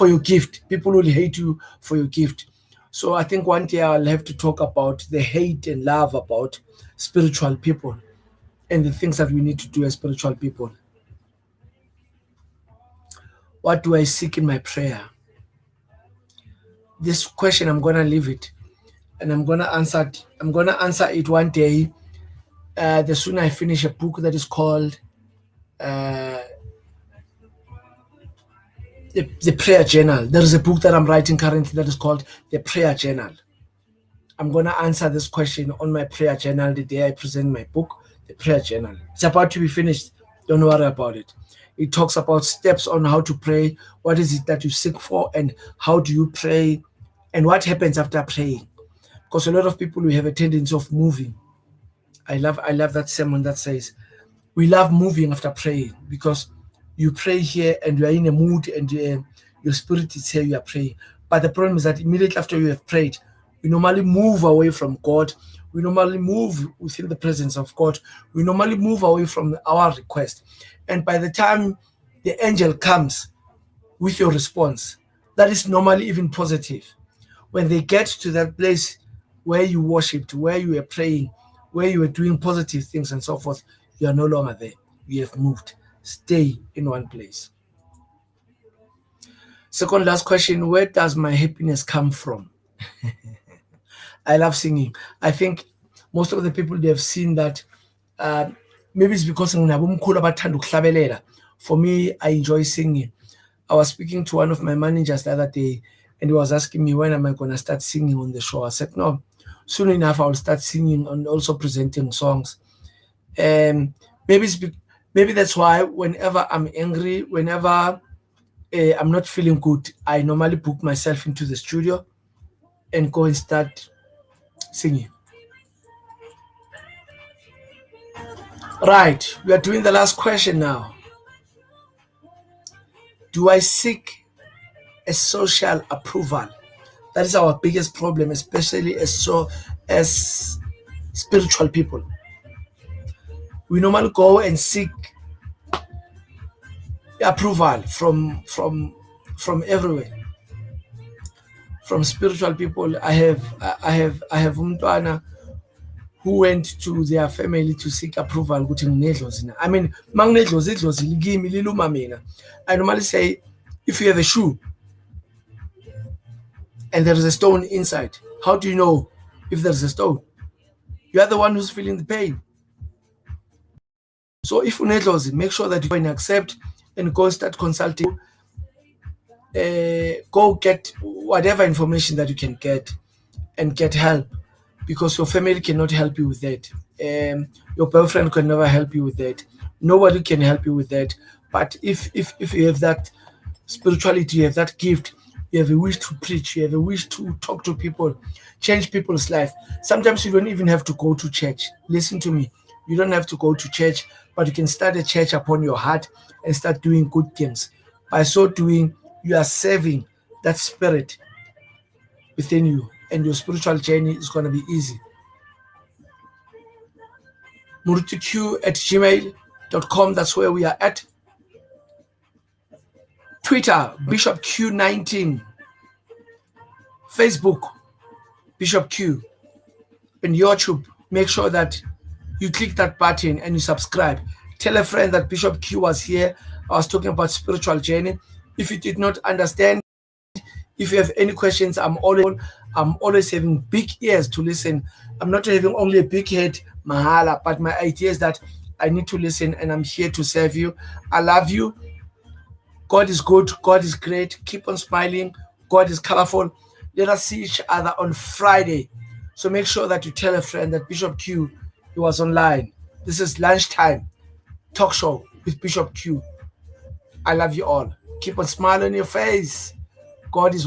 your gift. People will hate you for your gift. So I think one day I'll have to talk about the hate and love about spiritual people and the things that we need to do as spiritual people. What do I seek in my prayer? this question, I'm gonna leave it, and I'm gonna answer it. I'm gonna answer it one day. The sooner I finish a book that is called the Prayer Journal. There is a book that I'm writing currently that is called the Prayer Journal. I'm gonna answer this question on my prayer journal the day I present my book, the Prayer Journal. It's about to be finished. Don't worry about it. It talks about steps on how to pray. What is it that you seek for, and how do you pray, and what happens after praying? Because a lot of people, we have a tendency of moving. I love that sermon that says we love moving after praying, because you pray here and you are in a mood, and your spirit is here, you are praying. But the problem is that immediately after you have prayed, we normally move away from God. We normally move within the presence of God. We normally move away from our request. And by the time the angel comes with your response, that is normally even positive. When they get to that place where you worshipped, where you were praying, where you were doing positive things and so forth, you are no longer there. You have moved. Stay in one place. Second last question, where does my happiness come from? I love singing. I think most of the people, they have seen that. uh, Maybe it's because nginabomkhulu abathanda ukuhlabelela. For me, I enjoy singing. I was speaking to one of my managers the other day, and he was asking me, when am I going to start singing on the show? I said, no, soon enough I'll start singing and also presenting songs. And maybe maybe that's why whenever I'm angry, whenever I'm not feeling good, I normally book myself into the studio and go and start singing. Right, we are doing the last question now. Do I seek a social approval? That is our biggest problem, especially as spiritual people. We normally go and seek approval from everywhere, from spiritual people. I have umntwana who went to their family to seek approval ukuthi nginedlozi na. I mean, manginedlozi, idlozi likimi liluma mina. I normally say, if you have a shoe and there is a stone inside, how do you know if there's a stone? You are the one who's feeling the pain. So if unedlozi, make sure that you can accept and go start consulting. Go get whatever information that you can get and get help, because your family cannot help you with that. Your boyfriend can never help you with that. Nobody can help you with that. But if you have that spirituality, you have that gift, you have a wish to preach, you have a wish to talk to people, change people's life. Sometimes you don't even have to go to church. Listen to me. You don't have to go to church, but you can start a church upon your heart and start doing good things. By so doing, you are serving that spirit within you, and your spiritual journey is going to be easy. murutiq@gmail.com, that's where we are at. Twitter, Bishop Q19. Facebook, Bishop Q. And YouTube, make sure that you click that button and you subscribe. Tell a friend that Bishop Q was here. I was talking about spiritual journey. If you did not understand, if you have any questions, I'm always having big ears to listen. I'm not having only a big head, mahala, but my idea is that I need to listen, and I'm here to serve you. I love you. God is good. God is great. Keep on smiling. God is colorful. Let us see each other on Friday. So make sure that you tell a friend that Bishop Q, he was online. This is lunchtime talk show with Bishop Q. I love you all. Keep on smiling on your face. God is